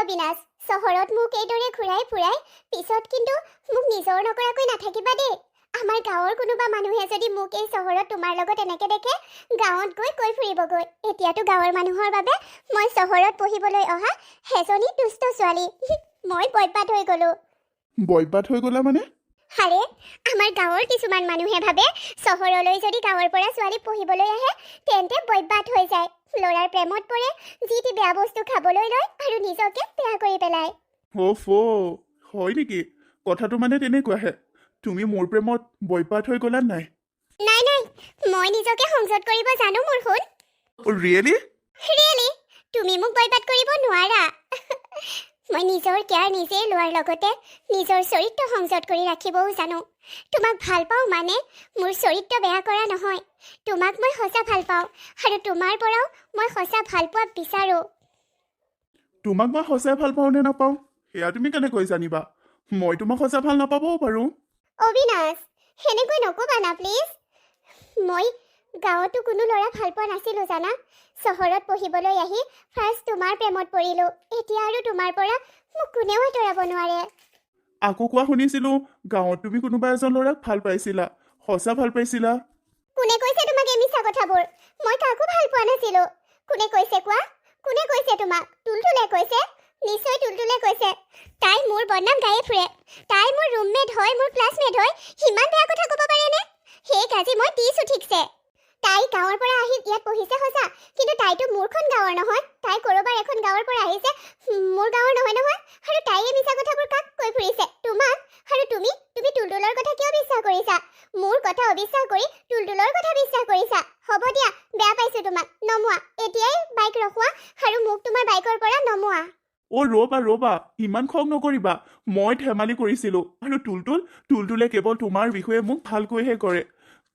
অবিনাশ, চহৰত মোক এইদৰে ঘূৰাই ফুৰাই পিছত কিন্তু মোক নিজৰ নকৰাকৈ নাথাকিবা দেই। আমাৰ গাঁৱৰ কোনোবা মানুহে যদি মোক এই চহৰত তোমাৰ লগত এনেকে দেখে, গাঁৱত গৈ কৈ ফুৰিবগৈ, এতিয়াতো গাঁৱৰ মানুহৰ বাবে মই চহৰত পঢ়িবলৈ অহা এজনী দুষ্ট ছোৱালী। মই বৰবাদ হৈ গ'লো। বৰবাদ হৈ গ'লা মানে? আৰে, আমাৰ গাঁৱৰ কিছুমান মানুহে ভাবে চহৰলৈ যদি গাঁৱৰ পৰা ছোৱালী পঢ়িবলৈ আহে তেন্তে বৰবাদ হৈ যায়। ল'ৰাৰ প্ৰেমত পৰে, যি টি বেয়া বস্তু খাবলৈ লয় আৰু নিজকে বেয়া কৰি পেলায়। হয় নেকি? কথাটো মানে তেনেকুৱাহে। তুমি মোৰ প্ৰেমত বৰবাদ হৈ গ'লা নাই? নাই নাই, মই নিজকে সংযত কৰিব জানো মোৰ সোণ। ৰিয়েলি? ৰিয়েলি, তুমি মোক বৰবাদ কৰিব নোৱাৰা। মই নিজৰ কেয়াৰ নিজেই লোৱাৰ লগতে নিজৰ চৰিত্ৰ সংযত কৰি ৰাখিবও জানো। তোমাক ভাল পাওঁ মানে মোৰ চৰিত্ৰ বেয়া কৰা নহয়। তোমাক মই সঁচা ভাল পাওঁ আৰু তোমাৰ পৰাও মই সঁচা ভাল পোৱা বিচাৰোঁ। তোমাক মই সঁচাই ভাল পাওঁ নে নাপাওঁ সেয়া তুমি কেনেকৈ জানিবা? মই তোমাক সঁচা ভাল নাপাবও পাৰোঁ। অবিনাশ, সেনেকৈ নক'বা না প্লিজ। মই গাঁৱতো কোনো ল'ৰা ভাল পোৱা নাছিলোঁ জানা। চহৰত পঢ়িবলৈ আহি ফাৰ্ষ্ট তোমাৰ প্ৰেমত পৰিলোঁ। এতিয়া আৰু তোমাৰ পৰা মোক কোনেও আঁতৰাব নোৱাৰে। আকৌ কোৱা শুনিছিলোঁ গাঁৱত তুমি কোনোবা এজন ল'ৰাক ভাল পাইছিলা। সঁচা ভাল পাইছিলা? কোনে কৈছে তোমাক এই মিছা কথাবোৰ? মই কাকো ভাল পোৱা নাছিলোঁ। কোনে কৈছে কোৱা? কোনে কৈছে তোমাক? টুলটুলে কৈছে? নিশ্চয় টুলটুলে কৈছে। তাই মোৰ বদনাম গায়ে ফুৰে। তাই মোৰ ৰুমমেট হয়, মোৰ ক্লাছমেট হয়, সিমান বেয়া কথা ক'ব পাৰেনে? সেই কাজি মই দিছোঁ ঠিকছে। তাই গাঁৱৰ পৰা আহি ইয়াত পঢ়িছে সঁচা, কিন্তু তাইতো মোৰখন গাঁৱৰ নহয়। তাই ক'ৰবাৰ এখন গাঁৱৰ পৰা আহিছে, মোৰ গাঁৱৰ নহয় নহয়। আৰু তাই এই মিছা কথাবোৰ কাক কৈ ফুৰিছে? তোমাক। আৰু তুমি টুলটুলৰ কথা কিয় বিশ্বাস কৰিছা? মোৰ কথা অবিশ্বাস কৰি টুলটুলৰ কথা বিশ্বাস কৰিছা। হ'ব দিয়া, বেয়া পাইছোঁ তোমাক। নমোৱা, এতিয়াই বাইক ৰখোৱা আৰু মোক তোমাৰ বাইকৰ পৰা নমোৱা। ৰ'বা, ইমান খং নকৰিবা। মই ধেমালি কৰিছিলোঁ। আৰু টুলটুলে কেৱল তোমাৰ বিষয়ে মোক ভালকৈহে কৰে।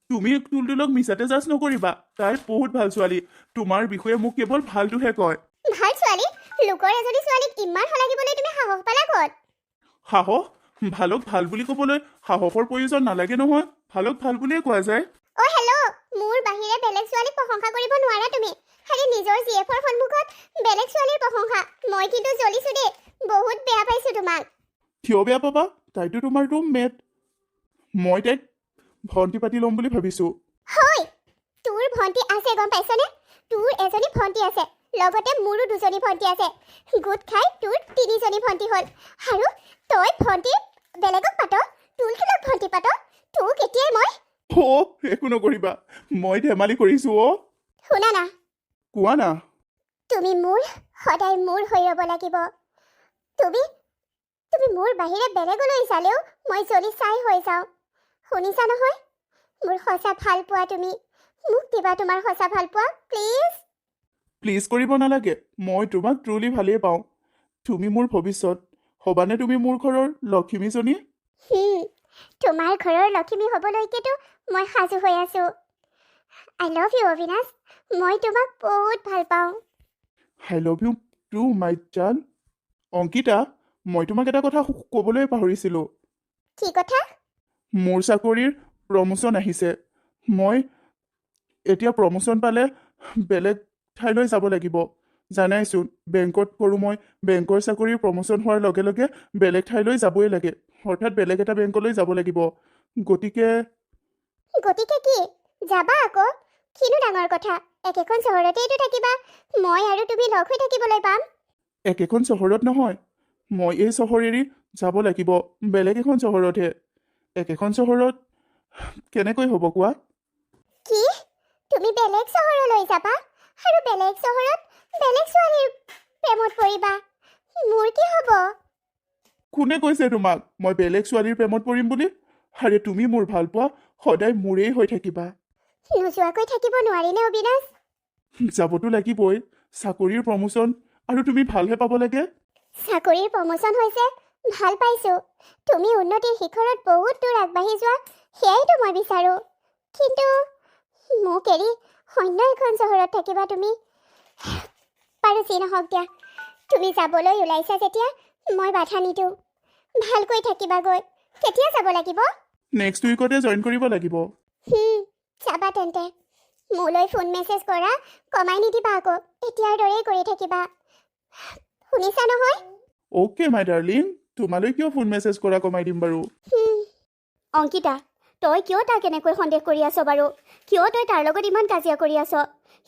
তুমি টুলটুলক মিছাতে জাজ নকৰিবা। তাই বহুত ভাল ছোৱালী। তোমাৰ বিষয়ে মোক কেৱল ভালটোহে কয়। ভাল ছোৱালী? লোকৰ এজনী ছোৱালীক ইমান শলাগিবলৈ তুমি সাহস পালা ক'ত? সাহস? ভালক ভাল বুলি ক'বলৈ সাহসৰ প্ৰয়োজন নালাগে নহয়। ভালক ভাল বুলিয়ে কোৱা যায়। অ' হেল্ল', মোৰ বাহিৰে বেলেগ ছোৱালীক প্ৰশংসা কৰিব নোৱাৰা তুমি। খালি নিজৰ জিএফৰ সন্মুখত বেলেগ ছোৱালীৰ প্ৰশংসা। মই কিন্তু জ্বলিছোঁ দেই। বহুত বেয়া পাইছোঁ তোমাক। কিয় বেয়া পাবা? তাইতো তোমাৰ ৰুমমেট। মই তাইক ভণ্টি পাতি ল'ম বুলি ভাবিছোঁ। হয়, তোৰ ভণ্টি আছে গম পাইছনে? তোৰ এজনী ভণ্টি আছে, লগতে মোৰো দুজনী ভণ্টি আছে। গোট খাই তোৰ 3জনী ভণ্টি হ'ল। আৰু তই ভণ্টি বেলেগক পাত, টুলটুলক ভণ্টি পাত। তোক এতিয়াই মই একো নকৰিবা। মই ধেমালি কৰিছোঁ। শুনা না, কোৱা না। তুমি মোৰ সদায় মোৰ হৈ ৰ'ব লাগিব। তুমি মোৰ বাহিৰে বেলেগলৈ চালেও মই জ্বলি চাই হৈ যাওঁ। শুনিছা নহয়? মোৰ সঁচা ভাল পোৱা তুমি। মোক দিবা তোমাৰ সঁচা ভাল পোৱা প্লিজ। প্লিজ কৰিব নালাগে। মই তোমাক ট্ৰুলি ভালেই পাওঁ। তুমি মোৰ ভৱিষ্যত। হ'বানে তুমি মোৰ ঘৰৰ লক্ষ্মীজনী? তোমাৰ ঘৰৰ লক্ষ্মী হ'বলৈকেতো মই সাজু হৈ আছোঁ। I love you Abinash. মই তোমাক বহুত ভাল পাওঁ। I love you to my জান। অংকিতা, মই তোমাক এটা কথা ক'বলৈ পাহৰিছিলোঁ। কি কথা? মোৰ চাকৰিৰ প্ৰমোশ্যন আহিছে। মই এতিয়া প্ৰমোশ্যন পালে বেলেগ ঠাইলৈ যাব লাগিব। জানাইচোন বেংকত কৰোঁ মই। বেংকৰ চাকৰিৰ প্ৰমোশ্যন হোৱাৰ লগে লগে বেলেগ ঠাইলৈ যাবই লাগে, অৰ্থাৎ বেলেগ এটা বেংকলৈ যাব লাগিব। গতিকে কি যাবা আকৌ? কিনো ডাঙৰ কথা, একেখন চহৰতেইতো থাকিবা। মই আৰু তুমি লগ হৈ থাকিবলৈ পাম। একেখন চহৰত নহয়, মই এই চহৰ এৰি যাব লাগিব বেলেগ এখন চহৰতহে। একেখন চহৰত কেনেকৈ হ'ব কোৱা? কি? তুমি বেলেগ চহৰলৈ যাবা আৰু বেলেগ চহৰত বেলেগ ছোৱালীৰ প্ৰেমত পৰিবা? মোৰ কি হ'ব? কোনে কৈছে তোমাক মই বেলেগ ছোৱালীৰ প্ৰেমত পৰিম বুলি? আৰে তুমি মোৰ ভাল পোৱা, সদায় মোৰেই হৈ থাকিবা। নোযোৱাকৈ থাকিব নোৱাৰিনে অবিনাশ? যাবতো লাগিবই। চাকৰিৰ প্ৰমোশ্যন আৰু তুমি ভালহে পাব লাগে। চাকৰিৰ প্ৰমোশ্যন হৈছে, ভাল পাইছোঁ। তুমি উন্নতিৰ শিখৰত বহুত দূৰ আগবাঢ়ি যোৱা, সেয়াইতো মই বিচাৰোঁ। কিন্তু মোক এৰি অন্য এখন চহৰত থাকিবা তুমি। বাৰু যি নহওক দিয়া, তুমি যাবলৈ ওলাইছা যেতিয়া মই বাধা নিদিওঁ। ভালকৈ থাকিবাগৈ। কেতিয়া যাব লাগিব? নেক্সট উইকতে জইন কৰিব লাগিব। যাবা তেন্তে। মোলৈ ফোন মেছেজ কৰা কমাই নিদিবা আকৌ। এতিয়াৰ দৰেই কৰি থাকিবা। শুনিছা নহয়? অ'কে মাই ডাৰ্লিং, তোমালৈ কিয় ফোন মেছেজ কৰা কমাই দিম বাৰু। অংকিতা, তই কিয় তাক এনেকৈ সন্দেহ কৰি আছ বাৰু? কিয় তই তাৰ লগত ইমান কাজিয়া কৰি আছ?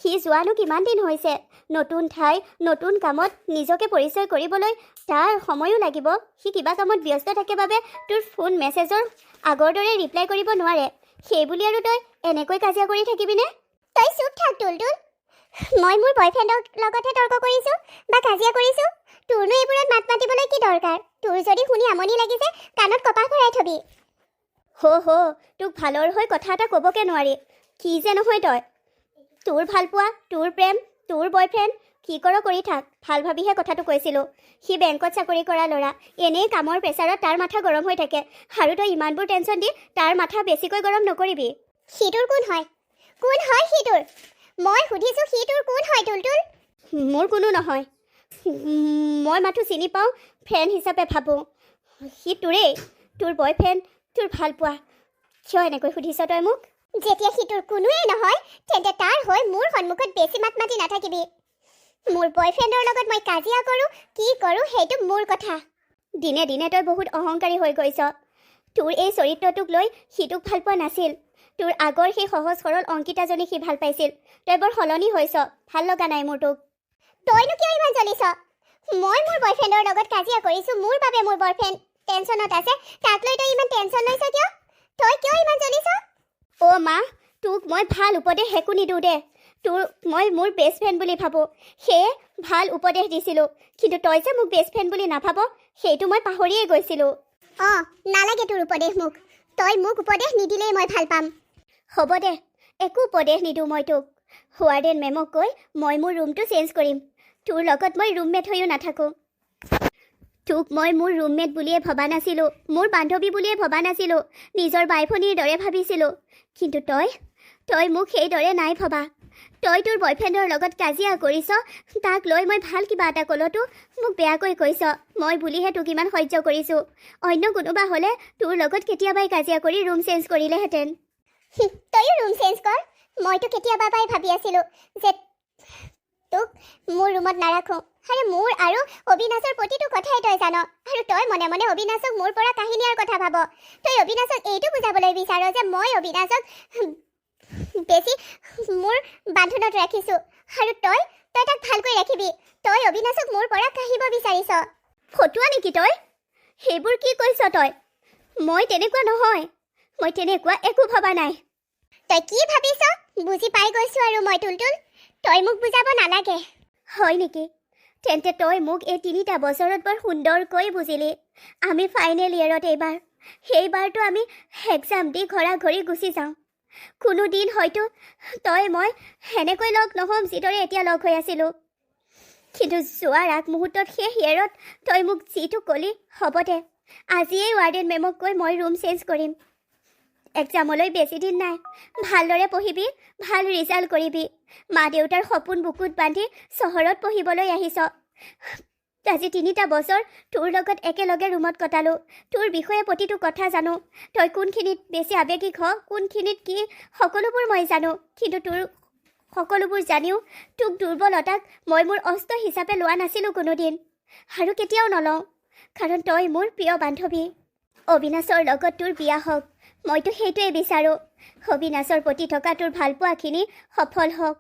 সি যোৱানো কিমান দিন হৈছে? নতুন ঠাই, নতুন কামত নিজকে পৰিচয় কৰিবলৈ তাৰ সময়ো লাগিব। সি কিবা কামত ব্যস্ত থাকে বাবে তোৰ ফোন মেছেজৰ আগৰ দৰে ৰিপ্লাই কৰিব নোৱাৰে। সেইবুলি আৰু তই এনেকৈ কাজিয়া কৰি থাকিবিনে? তই চুপ থাক তুলতুল। মই মোৰ বয়ফ্ৰেণ্ডৰ লগতহে তৰ্ক কৰিছোঁ বা কাজিয়া কৰিছোঁ। তোৰনো এইবোৰত মাত মাতিবলৈ কি দৰকাৰ? তোৰ যদি শুনি আমনি লাগিছে কাণত কপাহ ভৰাই থবি। তোক ভালৰ হৈ কথা এটা ক'বকে নোৱাৰি। কি যে নহয় তই। তোৰ ভালপোৱা, তোৰ প্ৰেম, তোৰ বয়ফ্ৰেণ্ড, কি কৰ কৰি থাক। ভাল ভাবিহে কথাটো কৈছিলোঁ। সি বেংকত চাকৰি কৰা ল'ৰা। এনেই কামৰ প্ৰেছাৰত তাৰ মাথা গৰম হৈ থাকে আৰু তই ইমানবোৰ টেনশ্যন দি তাৰ মাথা বেছিকৈ গৰম নকৰিবি। সি তোৰ কোন হয়? কোন হয় সি তোৰ? মই সুধিছোঁ সি তোৰ কোন হয় তুলতুল? মোৰ কোনো নহয়। মই মাথো চিনি পাওঁ, ফ্ৰেণ্ড হিচাপে ভাবোঁ। সি তোৰেই, তোৰ বয়ফ্ৰেণ্ড, তোৰ ভালপোৱা। কিয় এনেকৈ সুধিছ তই মোক? যেতিয়া সি তোৰ কোনোৱেই নহয় তেন্তে তাৰ হৈ মোৰ সন্মুখত বেছি মাত মাতি নাথাকিবি। মোৰ বয়ফ্ৰেণ্ডৰ লগত মই কাজিয়া কৰোঁ, কি কৰোঁ সেইটো মোৰ কথা। দিনে দিনে তই বহুত অহংকাৰী হৈ গৈছ। তোৰ এই চৰিত্ৰটোক লৈ সি তোক ভাল পোৱা নাছিল। তোৰ আগৰ সেই সহজ সৰল অংকিতাজনী সি ভাল পাইছিল। তই বৰ সলনি হৈছ। ভাল লগা নাই মোৰ তোক। তইনো কিয় ইমান জ্বলিছ? মই মোৰ বয়ফ্ৰেণ্ডৰ লগত কাজিয়া কৰিছোঁ, মোৰ বাবে মোৰ বয়ফ্ৰেণ্ড টেনশ্যনত আছে। তাক লৈ তই ইমান টেনশ্যন লৈছ কিয়? তই কিয় ইমান জ্বলিছ? অ' মা, তোক মই ভাল উপদেশ একো নিদিওঁ দে। মই মোৰ বেষ্ট ফ্ৰেণ্ড বুলি ভাবোঁ, সেয়ে ভাল উপদেশ দিছিলোঁ। কিন্তু তই যে মোক বেষ্ট ফ্ৰেণ্ড বুলি নাভাব সেইটো মই পাহৰিয়ে গৈছিলোঁ। নালাগে তোৰ উপদেশ মোক। তই মোক উপদেশ নিদিলেই মই ভাল পাম। হ'ব দে, একো উপদেশ নিদিওঁ মই তোক। ৱাৰ্ডেন মেমক কৈ মই মোৰ ৰুমটো চেঞ্জ কৰিম। তোৰ লগত মই ৰুমমেট হৈও নাথাকোঁ। তোক মই মোৰ ৰুমমেট বুলিয়ে ভবা নাছিলোঁ, মোৰ বান্ধৱী বুলিয়ে ভবা নাছিলোঁ, নিজৰ বাই ভনীৰ দৰে ভাবিছিলোঁ। কিন্তু তই মোক সেইদৰে নাই ভবা। তই তোৰ বয়ফ্ৰেণ্ডৰ লগত কাজিয়া কৰিছ, তাক লৈ মই ভাল কিবা এটা ক'লতো মোক বেয়াকৈ কৈছ। মই বুলিহে তোক ইমান সহ্য কৰিছোঁ। অন্য কোনোবা হ'লে তোৰ লগত কেতিয়াবাই কাজিয়া কৰি ৰুম চেঞ্জ কৰিলেহেঁতেন। তইও ৰুম চেঞ্জ কৰ। মইতো কেতিয়াবা পাই ভাবি আছিলোঁ যে তোক মোৰ ৰুমত নাৰাখোঁ। আৰু মোৰ আৰু অবিনাশৰ প্ৰতিটো কথাই তই জান। আৰু তই মনে মনে অবিনাশক মোৰ পৰা কাহিনীৰ কথা ভাব। তই অবিনাশক এইটো বুজাবলৈ বিচাৰ যে মই অবিনাশক বেছি মোৰ বান্ধোনত ৰাখিছোঁ আৰু তই তাক ভালকৈ ৰাখিবি। তই অবিনাশক মোৰ পৰা কাঢ়িব বিচাৰিছ। ফটুৱা নেকি তই? সেইবোৰ কি কৈছ তই? মই তেনেকুৱা নহয়। মই তেনেকুৱা একো ভবা নাই। তই কি ভাবিছ বুজি পাই গৈছোঁ আৰু মই তুলতুল। তই মোক বুজাব নালাগে। হয় নেকি? তেন্তে তই মোক এই 3টা বছৰত বৰ সুন্দৰকৈ বুজিলি। আমি ফাইনেল ইয়েৰত এইবাৰ। সেইবাৰতো আমি এক্সাম দি ঘৰা-ঘৰি গুচি যাওঁ। কোনো দিন হয়তো তই মই সেনেকৈ লগ নহ'ম যিদৰে এতিয়া লগ হৈ আছিলোঁ। কিন্তু যোৱাৰ আগমুহূৰ্তত সেই ইয়েৰত তই মোক যিটো ক'লি, হ'ব দে, আজিয়েই ৱাৰ্ডেন মেমক কৈ মই ৰুম চেঞ্জ কৰিম। এক্সামলৈ বেছি দিন নাই। ভালদৰে পঢ়িবি, ভাল ৰিজাল্ট কৰিবি। মা দেউতাৰ সপোন বুকুত বান্ধি চহৰত পঢ়িবলৈ আহিছ। আজি 3টা বছৰ তোৰ লগত একেলগে ৰুমত কটালোঁ। তোৰ বিষয়ে প্ৰতিটো কথা জানো। তই কোনখিনিত বেছি আৱেগিক হ, কোনখিনিত কি, সকলোবোৰ মই জানো। কিন্তু তোৰ সকলোবোৰ জানিও তোক দুৰ্বলতাক মই মোৰ অস্ত্ৰ হিচাপে লোৱা নাছিলোঁ কোনোদিন, আৰু কেতিয়াও নলওঁ। কাৰণ তই মোৰ প্ৰিয় বান্ধৱী। অবিনাশৰ লগত তোৰ বিয়া হওক, মইতো সেইটোৱে বিচাৰোঁ। অবিনাশৰ প্ৰতি থকা তোৰ ভালপোৱাখিনি সফল হওক।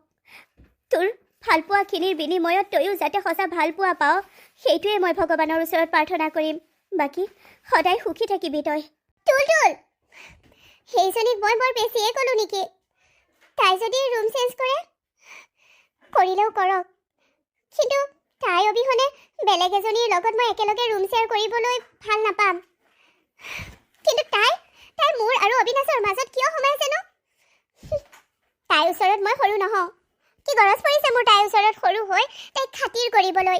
তোৰ ভালপোৱাখিনিৰ বিনিময়ত তইও যাতে সঁচা ভালপোৱা পাওঁ, সেইটোৱে মই ভগৱানৰ ওচৰত প্ৰাৰ্থনা কৰিম। বাকী সদায় সুখী থাকিবি তই। তুলতুল, সেইজনীক মই বৰ বেছিয়ে ক'লোঁ নেকি? তাই যদি ৰুম চেঞ্জ কৰে, কৰিলেও কৰক। কিন্তু তাই অবিহনে বেলেগ এজনীৰ লগত মই একেলগে ৰুম শ্বেয়াৰ কৰিবলৈ ভাল নাপাম। কিন্তু তাই মোৰ আৰু অবিনাশৰ মাজত কিয় সোমাইছেনো? তাইৰ ওচৰত মই সৰু নহওঁ। কি গৰজ পৰিছে মোৰ তাইৰ ওচৰত সৰু হৈ তাইক খাতিৰ কৰিবলৈ?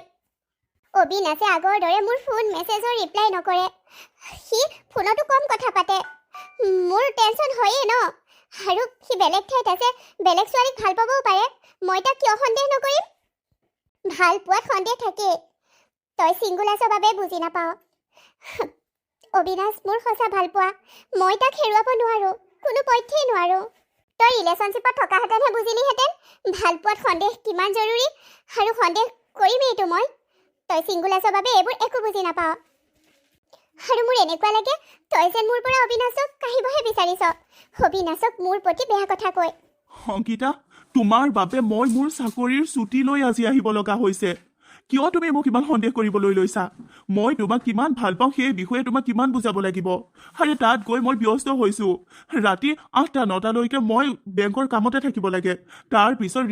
অবিনাশে আগৰ দৰে মোৰ ফোন মেছেজৰ ৰিপ্লাই নকৰে। সি ফোনতো কম কথা পাতে। মোৰ টেনশ্যন হয়েই ন। আৰু সি বেলেগ ঠাইত আছে, বেলেগ ছোৱালীক ভাল পাবও পাৰে। মই তাক কিয় সন্দেহ নকৰিম? ভাল পোৱাত সন্দেহ থাকেই। তই ছিংগুলাছৰ বাবে বুজি নাপাওঁ। অবিনাশ মোৰ সঁচা ভাল পোৱা। মই তাক হেৰুৱাব নোৱাৰোঁ, কোনো পধ্যেই নোৱাৰোঁ। তই ৰিলেশ্যনশ্বিপত থকাহেঁতেনহে বুজিলিহেঁতেন ভাল পোৱাত সন্দেহ কিমান জৰুৰী। আৰু সন্দেহ কৰিমেইতো মই। তই চিংগুলাছৰ বাবে এইবোৰ একো বুজি নাপাৱ আৰু মোৰ এনেকুৱা লাগে তই যেন মোৰ পৰা অবিনাশক কাঢ়িবহে বিচাৰিছ অবিনাশক মোৰ প্ৰতি বেয়া কথা কৈ অংকিতা তোমাৰ বাবে মই মোৰ চাকৰিৰ ছুটী লৈ আজি আহিব লগা হৈছে কিয় তুমি মোক ইমান সন্দেহ কৰিবলৈ লৈছা মই তোমাক কিমান ভাল পাওঁ সেই বিষয়ে তোমাক কিমান বুজাব লাগিব আৰু তাত গৈ মই ব্যস্ত হৈছোঁ ৰাতি 8-9টালৈকে মই বেংকৰ কামতে থাকিব লাগে তাৰপিছত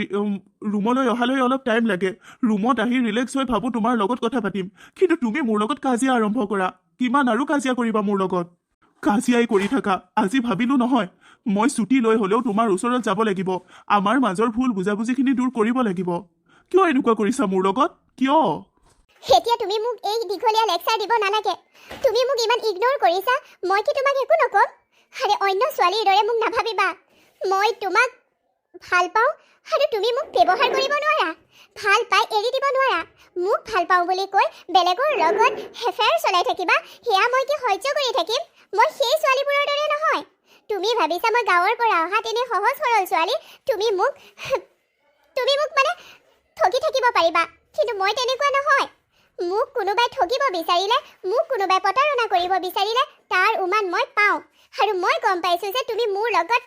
ৰুমলৈ অহালৈ অলপ টাইম লাগে ৰুমত আহি ৰিলেক্স হৈ ভাবোঁ তোমাৰ লগত কথা পাতিম কিন্তু তুমি মোৰ লগত কাজিয়া আৰম্ভ কৰা কিমান আৰু কাজিয়া কৰিবা মোৰ লগত কাজিয়াই কৰি থাকা আজি ভাবিলোঁ নহয় মই ছুটী লৈ হ'লেও তোমাৰ ওচৰত যাব লাগিব আমাৰ মাজৰ ভুল বুজাবুজিখিনি দূৰ কৰিব লাগিব কিয় এনেকুৱা কৰিছা মোৰ লগত কিয় এতিয়া তুমি মোক এই দীঘলীয়া লেকচাৰ দিব নালাগে তুমি মোক ইমান ইগনোৰ কৰিছা মই কি তোমাক একো নকম আৰে অন্য ছোৱালীৰ দৰে মোক নাভাবিবা মই তোমাক ভাল পাওঁ আৰু তুমি মোক ব্যৱহাৰ কৰিব নোৱাৰা ভাল পাই এৰি দিব নোৱাৰা মোক ভাল পাওঁ বুলি কৈ বেলেগৰ লগত হেফেয়াৰ চলাই থাকিবা সেয়া মই কি সহ্য কৰি থাকিম মই সেই ছোৱালীবোৰৰ দৰে নহয় তুমি ভাবিছা মই গাঁৱৰ পৰা অহা তেনে সহজ সৰল ছোৱালী তুমি মোক মানে ঠগি থাকিব পাৰিবা কিন্তু মই তেনেকুৱা নহয় মোক কোনোবাই ঠগিব বিচাৰিলে মোক কোনোবাই প্ৰতাৰণা কৰিব বিচাৰিলে তাৰ উমান মই পাওঁ আৰু মই গম পাইছোঁ যে তুমি মোৰ লগত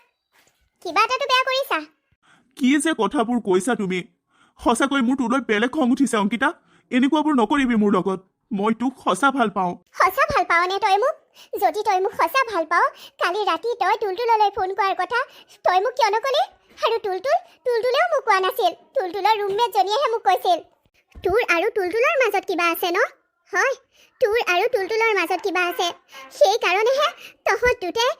কিবা এটাতো বেয়া কৰিছা কি যে কথাবোৰ কৈছা তুমি সঁচাকৈ মোৰ তোলৈ বেলেগ খং উঠিছে অংকিতা এনেকুৱাবোৰ নকৰিবি মোৰ লগত মই তোক সঁচা ভাল পাওঁ সঁচা ভাল পাৱনে তই মোক যদি তই মোক সঁচা ভাল পাৱ কালি ৰাতি তই টুলটুললৈ ফোন কৰাৰ কথা তই মোক কিয় নকলি আৰু টুলটুলেও মোক কোৱা নাছিল টুলটুলৰ ৰুমমেটজনীয়েহে মোক কৈছিল তোৰ আৰু টুলটুলৰ মাজত কিবা আছে ন হয় তোৰ আৰু টুলটুলৰ মাজত কিবা আছে সেইকাৰণেহে তহঁত দুটাই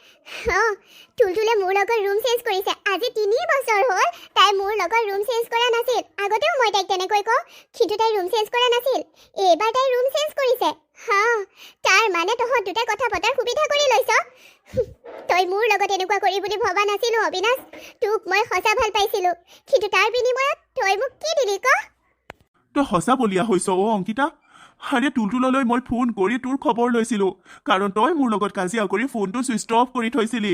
টুলটুলে মোৰ লগত ৰুম চেঞ্জ কৰিছে আজি 3 বছৰ হ'ল তাই মোৰ লগত ৰুম চেঞ্জ কৰা নাছিল আগতেও মই তাইক তেনেকৈ কওঁ কিন্তু তাই ৰুম চেঞ্জ কৰা নাছিল এইবাৰ তাই ৰুম চেঞ্জ কৰিছে তাৰ মানে তহঁত দুটাই কথা পতাৰ সুবিধা কৰি লৈছ তই মোৰ লগত এনেকুৱা কৰি বুলি ভবা নাছিলো অবিনাশ তোক মই সঁচা ভাল পাইছিলো কিন্তু তাৰ বিনিময়ত তই মোক কি দিলি ক তই সঁচা বলিয়া হৈছ অংকিতা আৰে টুলটুললৈ মই ফোন কৰি তোৰ খবৰ লৈছিলোঁ কাৰণ তই মোৰ লগত কাজিয়া কৰি ফোনটো ছুইচ অফ কৰি থৈছিলি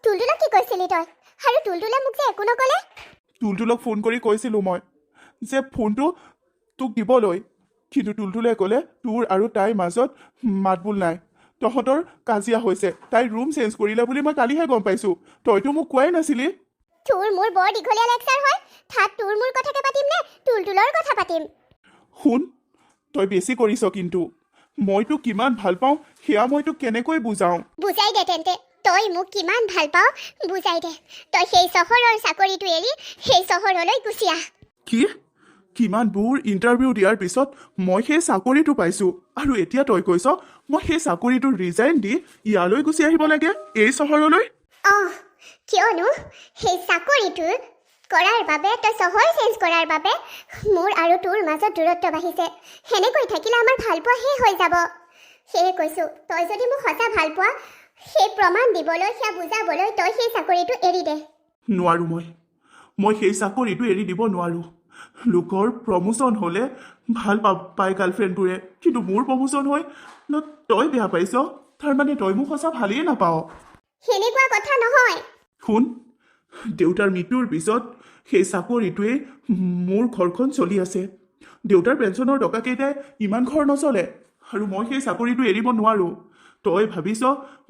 টুলটুলক কি কৈছিলি তই আৰু টুলটুলে মোক যে একো নকলে টুলটুলক ফোন কৰি কৈছিলোঁ মই যে ফোনটো তোক দিবলৈ কিন্তু টুলটুলে ক'লে তোৰ আৰু তাইৰ মাজত মাতবোল নাই তহঁতৰ কাজিয়া হৈছে তাই ৰুম চেঞ্জ কৰিলে বুলি মই কালিহে গম পাইছোঁ তইতো মোক কোৱাই নাছিলি তোৰ মোৰ বৰ দীঘলীয়া লেকচাৰ হয় থাক তোৰ মোৰ কথাকে পাতিম নে টুলটুলৰ কথা পাতিম শুন তই বেছি কৰিছ কিন্তু মই তোক কিমান ভাল পাওঁ সেয়া মই তোক কেনেকৈ বুজাওঁ বুজাই দে তেন্তে তই মোক কিমান ভাল পাওঁ বুজাই দে তই সেই চহৰৰ চাকৰিটো এৰি সেই চহৰলৈ গুচি আহ কি কিমানবোৰ ইণ্টাৰভিউ দিয়াৰ পিছত মই সেই চাকৰিটো পাইছোঁ আৰু এতিয়া তই কৈছ মই সেই চাকৰিটো ৰিজাইন দি ইয়ালৈ গুচি আহিব লাগে এই চহৰলৈ কিয়নো সেই চাকৰিটো কৰাৰ বাবে তই চহৰ চেঞ্জ কৰাৰ বাবে মোৰ আৰু তোৰ মাজত দূৰত্ব বাঢ়িছে সেনেকৈ থাকিলে আমাৰ ভালপোৱা শেষ হৈ যাব সেয়ে কৈছোঁ তই যদি মোক সঁচা ভাল পোৱা সেই প্ৰমাণ দিবলৈ সেয়া বুজাবলৈ তই সেই চাকৰিটো এৰি দে নোৱাৰোঁ মই সেই চাকৰিটো এৰি দিব নোৱাৰোঁ লোকৰ প্ৰমোশ্যন হ'লে ভাল পায় গাৰ্লফ্ৰেণ্ডবোৰে কিন্তু মোৰ প্ৰমোশ্যন হৈ তই বেয়া পাইছ তাৰমানে তই মোক সঁচা ভালেই নাপাৱ সেনেকুৱা কথা নহয় শুন দেউতাৰ মৃত্যুৰ পিছত সেই চাকৰিটোৱে মোৰ ঘৰখন চলি আছে দেউতাৰ পেঞ্চনৰ টকাকেইটাই ইমান ঘৰ নচলে আৰু মই সেই চাকৰিটো এৰিব নোৱাৰোঁ তই ভাবিছ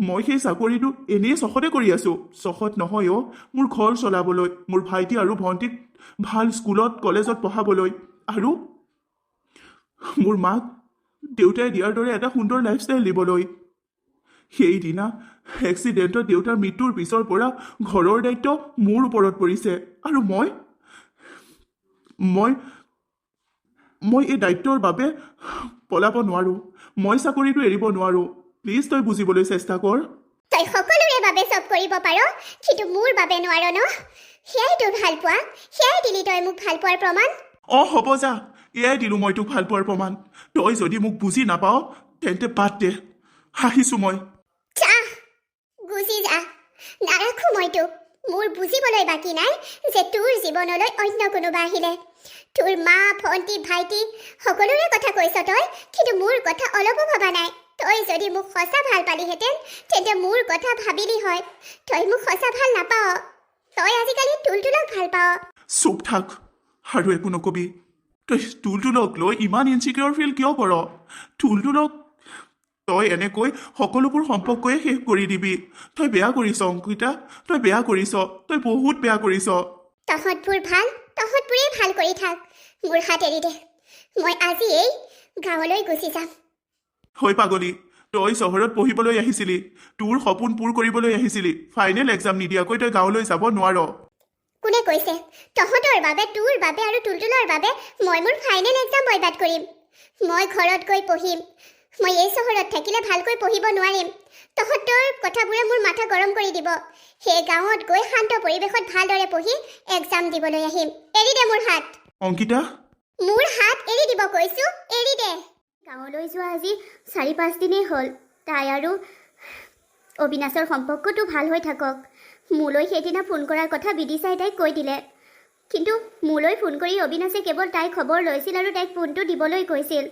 মই সেই চাকৰিটো এনেই চখতে কৰি আছোঁ চখত নহয় মোৰ ঘৰ চলাবলৈ মোৰ ভাইটি আৰু ভণ্টিক ভাল স্কুলত কলেজত পঢ়াবলৈ আৰু মোৰ মাক দেউতাই দিয়াৰ দৰে এটা সুন্দৰ লাইফষ্টাইল দিবলৈ সেইদিনা এক্সিডেণ্টত দেউতাৰ মৃত্যুৰ পিছৰ পৰা ঘৰৰ দায়িত্ব মোৰ ওপৰত পৰিছে আৰু মই এই দায়িত্বৰ বাবে পলাব নোৱাৰোঁ মই চাকৰিটো এৰিব নোৱাৰোঁ প্লিজ তই বুজিবলৈ চেষ্টা কৰ তই সকলোৰে বাবে চব কৰিব পাৰ কিন্তু মোৰ বাবে নোৱাৰ ন সেয়াই তোৰ ভাল পোৱা সেয়াই দিলি তই মোক ভাল পোৱাৰ প্ৰমাণ হ'ব যা এয়াই দিলোঁ মই তোক ভাল পোৱাৰ প্ৰমাণ তই যদি মোক বুজি নাপাৱ তেন্তে বাদ দে আহিছোঁ মই গুচি যা নাৰাখোঁ মই তোক মোৰ বুজিবলৈ বাকী নাই যে তোৰ জীৱনলৈ অন্য কোনোবা আহিলে তোৰ মা ভণ্টি ভাইটি সকলোৰে কথা কৈছ তই কিন্তু মোৰ কথা অলপো ভবা নাই তই যদি মোক সঁচা ভাল পালিহেঁতেন তেন্তে মোৰ কথা ভাবিলি হয় তই মোক সঁচা ভাল নাপাৱ তই আজিকালি টুলটুলক ভাল পাৱ চুপ থাক আৰু একো নকবি তই টুলটুলক লৈ ইমান ইনচিকিউৰ ফিল কিয় কৰ? টুলটুলক তই এনেকৈ সকলোবোৰ সম্পৰ্কয়ে শেষ কৰি দিবি। তই বেয়া কৰিছ অংকিতা, তই বেয়া কৰিছ, তই বহুত বেয়া কৰিছ। তহঁতবোৰ ভাল, তহঁতবোৰেই ভাল কৰি থাক। মোৰ হাত এৰি দে, মই আজিয়েই গাঁৱলৈ গুচি যাম। হৈ পাগলি, তই চহৰত পঢ়িবলৈ আহিছিলি, তোৰ সপোন পূৰ কৰিবলৈ আহিছিলি। ফাইনেল এক্সাম নিদিয়াকৈ তই গাঁৱলৈ যাব নোৱাৰ। কোনে কৈছে তহঁতৰ বাবে, তোৰ বাবে আৰু টুলটুলৰ বাবে মই মোৰ ফাইনেল এক্সাম বৰবাদ কৰিম? মই ঘৰত গৈ পঢ়িম। মই এই চহৰত থাকিলে ভালকৈ পঢ়িব নোৱাৰিম। তহঁতৰ কথাবোৰে মোৰ মাথা গৰম কৰি দিব। সেই গাঁৱত গৈ শান্ত পৰিৱেশত ভালদৰে পঢ়ি এক্সাম দিবলৈ আহিম। এৰি দে মোৰ হাত। অংকিতা, মোৰ হাত এৰি দিব কৈছো, এৰি দে। গাঁৱলৈ যোৱা আজি 4-5 দিনেই হ'ল। তাই আৰু অবিনাশৰ সম্পৰ্কটো ভাল হৈ থাকক। মোলৈ সেইদিনা ফোন কৰাৰ কথা বিদিশাই তাইক কৈ দিলে, কিন্তু মোলৈ ফোন কৰি অবিনাশে কেৱল তাইৰ খবৰ লৈছিল আৰু তাইক ফোনটো দিবলৈ কৈছিল।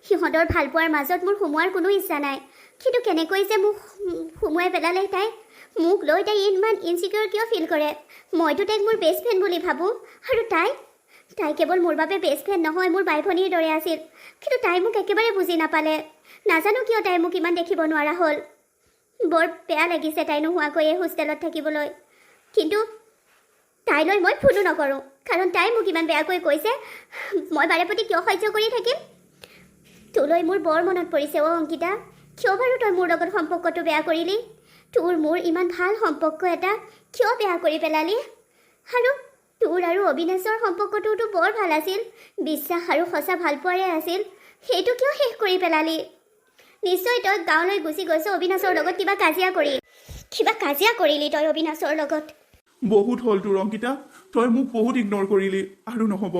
সিহঁতৰ ভালপোৱাৰ মাজত মোৰ সোমোৱাৰ কোনো ইচ্ছা নাই, কিন্তু কেনেকৈ যে মোক সোমোৱাই পেলালে তাই। মোক লৈ তাই ইমান ইনচিকিউৰ কিয় ফিল কৰে? মইতো তাইক মোৰ বেষ্ট ফ্ৰেণ্ড বুলি ভাবোঁ, আৰু তাই কেৱল মোৰ বাবে বেষ্ট ফ্ৰেণ্ড নহয়, মোৰ বাই ভনীৰ দৰে আছিল। কিন্তু তাই মোক একেবাৰে বুজি নাপালে। নাজানো কিয় তাই মোক ইমান দেখিব নোৱাৰা হ'ল। বৰ বেয়া লাগিছে তাই নোহোৱাকৈ এই হোষ্টেলত থাকিবলৈ। কিন্তু তাইলৈ মই ফোনো নকৰোঁ, কাৰণ তাই মোক ইমান বেয়াকৈ কৈছে। মই বাৰে প্ৰতি কিয় সহ্য কৰি থাকিম? তোলৈ মোৰ বৰ মনত পৰিছে অ' অংকিতা। কিয় বাৰু তই মোৰ লগত সম্পৰ্কটো বেয়া কৰিলি? তোৰ মোৰ ইমান ভাল সম্পৰ্ক এটা কিয় বেয়া কৰি পেলালি? আৰু তোৰ আৰু অবিনাশৰ সম্পৰ্কটোতো বৰ ভাল আছিল, বিশ্বাস আৰু সঁচা ভালপোৱাৰে আছিল। সেইটো কিয় শেষ কৰি পেলালি? নিশ্চয় তই গাঁৱলৈ গুচি গৈছ অবিনাশৰ লগত কিবা কাজিয়া কৰিলি তই অবিনাশৰ লগত। বহুত হ'ল তোৰ অংকিতা, তই মোক বহুত ইগন'ৰ কৰিলি। আৰু নহ'ব,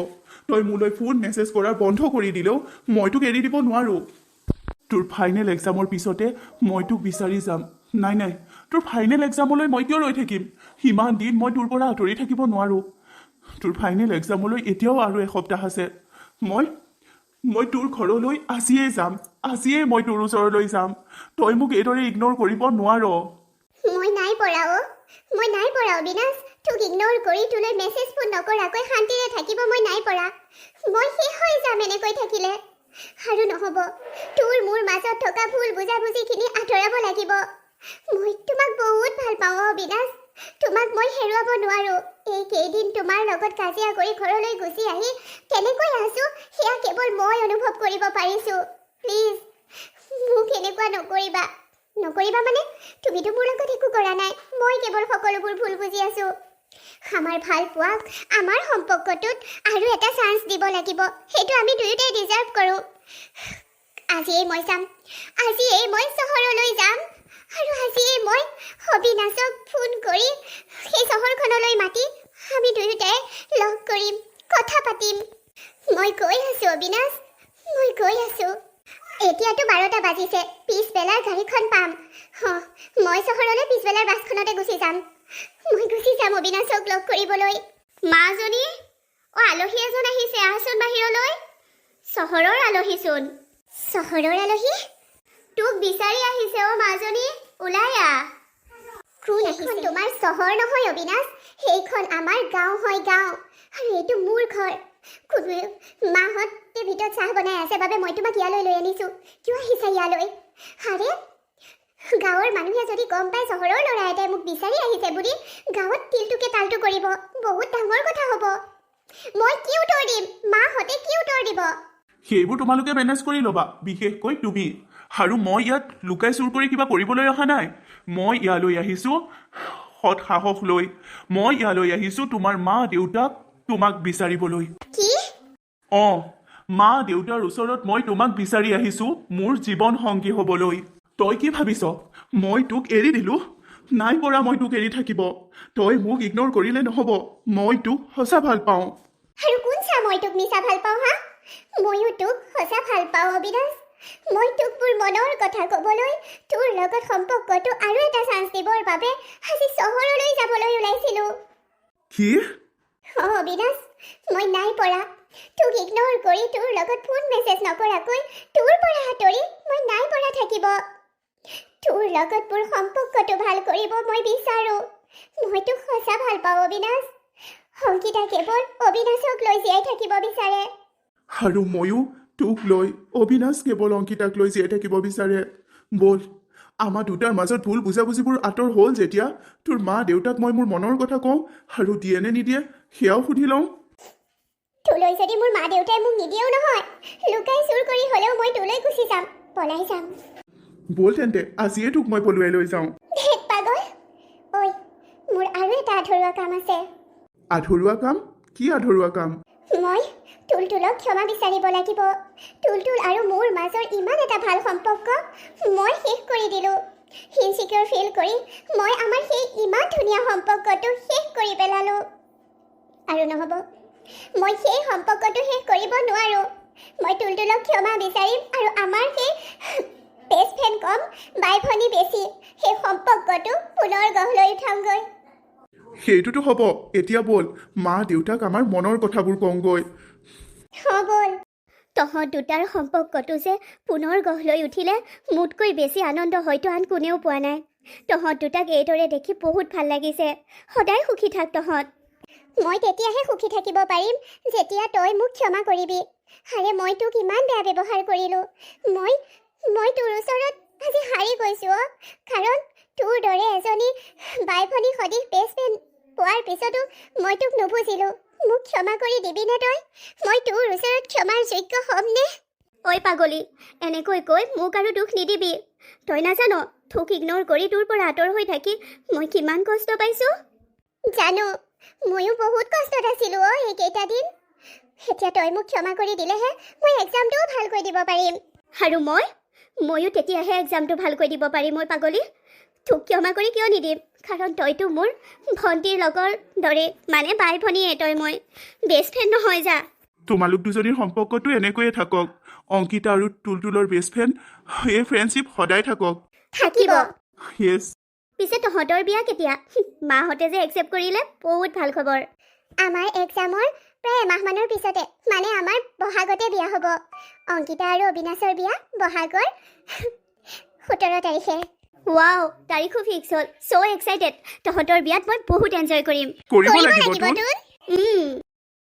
তই মোলৈ ফোন মেছেজ কৰা বন্ধ কৰি দিলেও মই তোক এৰি দিব নোৱাৰোঁ। তোৰ ফাইনেল এক্সামৰ পিছতে মই তোক বিচাৰি যাম। নাই, তোৰ ফাইনেল এক্সামলৈ মই কিয় ৰৈ থাকিম? সিমান দিন মই তোৰ পৰা আঁতৰি থাকিব নোৱাৰোঁ। তোৰ ফাইনেল এক্সামলৈ এতিয়াও আৰু এসপ্তাহ আছে। মই তোৰ ঘৰলৈ আজিয়েই যাম, আজিয়েই মই তোৰ ওচৰলৈ যাম। তই মোক এইদৰে ইগন'ৰ কৰিব নোৱাৰ। মই নাই পৰা অবিনাশ। তোক ইগন'ৰ কৰি তোলৈ মেছেজ ফোন নকৰাকৈ শান্তিৰে থাকিব মই নাই পৰা। মই শেষ হৈ যাম এনেকৈ থাকিলে। আৰু নহ'ব, তোৰ মোৰ মাজত থকা ভুল বুজাবুজিখিনি আঁতৰাব লাগিব। মই তোমাক বহুত ভাল পাওঁ অবিনাশ। তোমাক মই হেৰুৱাব নোৱাৰোঁ। এই কেইদিন তোমাৰ লগত কাজিয়া কৰি ঘৰলৈ গুচি আহি কেনেকৈ আছোঁ সেয়া কেৱল মই অনুভৱ কৰিব পাৰিছোঁ। প্লিজ মোক এনেকুৱা নকৰিবা মানে? তুমিতো মোৰ লগত একো কৰা নাই, মই কেৱল সকলোবোৰ ভুল বুজি আছোঁ। আমাৰ ভাল পোৱাক, আমাৰ সম্পৰ্কটোত আৰু এটা চান্স দিব লাগিব। সেইটো আমি দুয়োটাই ডিজাৰ্ভ কৰোঁ। আজিয়েই মই চহৰলৈ যাম, আৰু আজিয়েই মই অবিনাশক ফোন কৰি সেই চহৰখনলৈ মাতি আমি দুয়োটাই লগ কৰিম, কথা পাতিম। মই গৈ আছোঁ অবিনাশ, মই গৈ আছোঁ। এতিয়াতো 12টা বাজিছে, পিছবেলাৰ গাড়ীখন পাম। মই চহৰলৈ পিছবেলাৰ বাছখনতে গুচি যাম। মই গুচি যাম অবিনাশক লগ কৰিবলৈ। মাজনী, আলহী এজন আহিছে, আহচোন বাহিৰলৈ। চহৰৰ আলহীচোন। চহৰৰ আলহী? তোক বিচাৰি আহিছে অ' মাজনী, ওলাই আহ। কোন আহিছে? তোমাৰ চহৰ নহয় অবিনাশ, সেইখন আমাৰ গাঁও হয়, গাঁও। আৰু এইটো মোৰ ঘৰ। মাহঁতে ভিতৰত চাহ বনাই আছে বাবে মই তোমাক ইয়ালৈ লৈ আনিছোঁ। কিয় আহিছা ইয়ালৈ? আৰে, গাঁৱৰ মানুহে যদি গম পাই চহৰৰ ল'ৰা এটাই মোক বিচাৰি আহিছে বুলি, গাঁৱত তিলটোকে তালটো কৰিব। বহুত ডাঙৰ কথা হ'ব। মই কি উত্তৰ দিম? মাহঁতে কি উত্তৰ দিব? সেইবোৰ তোমালোকে মেনেজ কৰি ল'বা, বিশেষকৈ তুমি। আৰু মই ইয়াত লুকাই চুৰ কৰি কিবা কৰিবলৈ অহা নাই। মই ইয়ালৈ আহিছোঁ সৎ সাহস লৈ। মই ইয়ালৈ আহিছোঁ তোমাৰ মা দেউতাক তোমাক বিচাৰিবলৈ। কি? মা দেউতাৰ ওচৰত মই তোমাক বিচাৰি আহিছোঁ মোৰ জীৱন সংগী হ'বলৈ। তই কি ভাবিছ মই তোক এৰি দিলোঁ? নাই পৰা মই তোক এৰি থাকিব। তই মোক ইগন'ৰ কৰিলে নহ'ব। মই তোক সঁচা ভাল পাওঁ। আৰু কোন চা মই তোক মিছা ভাল পাওঁ হা? ময়ো তোক সঁচা ভাল পাওঁ অবিনাশ। মই তোক মোৰ মনৰ কথা ক'বলৈ, তোৰ লগত সম্পৰ্কটো আৰু এটা চান্স দিবৰ বাবে আজি চহৰলৈ যাবলৈ ওলাইছিলোঁ। কি? অবিনাশ, মই নাই পৰা। তোক ইগন'ৰ কৰি, তোৰ লগত ফোন মেছেজ নকৰাকৈ, তোৰ পৰা আঁতৰি মই নাই পৰা থাকিব। তোৰ লগত মোৰ সম্পৰ্কটো ভাল কৰিব মই বিচাৰোঁ। মই তোক সঁচা ভাল পাওঁ অবিনাশ। অংকিতা কেৱল অবিনাশক লৈ জীয়াই থাকিব বিচাৰে। আৰু ময়ো তোক লৈ অবিনাশ কেৱল অংকিতাক লৈ জীয়াই থাকিব বিচাৰে। ব'ল, আমাৰ দুটাৰ মাজত ভুল বুজাবুজিবোৰ আঁতৰ হ'ল যেতিয়া, তোৰ মা দেউতাক মই মোৰ মনৰ কথা কওঁ আৰু দিয়ে নে নিদিয়ে সেয়াও সুধি লওঁ। তোলৈ যদি মোৰ মা দেউতাই মোক নিদিয়েও নহয়, লুকাই চুৰ কৰি হ'লেও মই তোলৈ গুচি যাম, পলাই যাম। ব'ল তেন্তে আজিয়ে তোক মই পলুৱাই লৈ যাওঁ। ধেত পাগল। ঐ, মোৰ আৰু এটা আধৰুৱা কাম আছে। আধৰুৱা কাম? কি আধৰুৱা কাম? মই তুলতুলক ক্ষমা বিচাৰিব লাগিব। তুলতুল আৰু মোৰ মাজৰ ইমান এটা ভাল সম্পৰ্ক মই শেষ কৰি দিলোঁ। ইনচিকিউৰ ফিল কৰি মই আমাৰ সেই ইমান ধুনীয়া সম্পৰ্কটো শেষ কৰি পেলালোঁ। আৰু নহ'ব, মই সেই সম্পৰ্কটো শেষ কৰিব নোৱাৰোঁ। মই তুলতুলক ক্ষমা বিচাৰিম আৰু আমাৰ সেই বেষ্ট ফ্ৰেণ্ড কম বাই ভনী বেছি সেই সম্পৰ্কটো পুনৰ গঢ় লৈ উঠামগৈ। সেইটোতো হ'ব। এতিয়া ব'ল, মা দেউতাক আমাৰ মনৰ কথাবোৰ কওঁগৈ। ব'ল। তহঁত দুটাৰ সম্পৰ্কটো যে পুনৰ গঢ় লৈ উঠিলে মোতকৈ বেছি আনন্দ হয়তো আন কোনেও পোৱা নাই। তহঁত দুটাক এইদৰে দেখি বহুত ভাল লাগিছে। সদায় সুখী থাক তহঁত। মই তেতিয়াহে সুখী থাকিব পাৰিম যেতিয়া তই মোক ক্ষমা কৰিবি। আৰে মই তোক ইমান বেয়া ব্যৱহাৰ কৰিলোঁ। মই তোৰ ওচৰত আজি হাৰি গৈছোঁ কাৰণ তোৰ দৰে এজনী বাই ভনী সদৃশ বেষ্ট ফ্ৰেণ্ড পোৱাৰ পিছতো মই তোক নুবুজিলোঁ। মোক ক্ষমা কৰি দিবিনে তই? মই তোৰ ওচৰত ক্ষমাৰ যোগ্য হ'মনে? ঐ পাগলী, এনেকৈ কৈ মোক আৰু দুখ নিদিবি। তই নাজান তোক ইগন'ৰ কৰি তোৰ পৰা আঁতৰ হৈ থাকি মই কিমান কষ্ট পাইছোঁ। জানো, ময়ো বহুত কষ্টত আছিলোঁ এইকেইটা দিন। এতিয়া তই মোক ক্ষমা কৰি দিলেহে মই এক্সামটোও ভালকৈ দিব পাৰিম। আৰু ময়ো তেতিয়াহে এক্সামটো ভালকৈ দিব পাৰিম। মই পাগলী, তোক ক্ষমা কৰি কিয় নিদিম? কাৰণ তইতো মোৰ ভণ্টিৰ লগৰ দৰে, মানে বাই ভনীয়ে তই, মই বেষ্ট ফ্ৰেণ্ড নহয় যা। তোমালোক দুজনীৰ সম্পৰ্কটো এনেকৈয়ে থাকক। অংকিতা আৰু তুলতুলৰ বেষ্ট ফ্ৰেণ্ড, এই ফ্ৰেণ্ডশ্বিপ সদায় থাকক। থাকিব। য়েছ। পিছে তহঁতৰ বিয়া কেতিয়া? মাহঁতে যে একচেপ্ট কৰিলে, বহুত ভাল খবৰ। আমাৰ এক্সামৰ প্ৰায় এমাহমানৰ পিছতে, মানে আমাৰ বহাগতে বিয়া হ'ব। অংকিতা আৰু অবিনাশৰ বিয়া বহাগৰ 17 তাৰিখে। ৱাও, তাৰিখো ফিক্স হ'ল। চ' এক্সাইটেড। তহঁতৰ বিয়াত মই বহুত এনজয় কৰিম। কৰিব লাগিব তোৰ।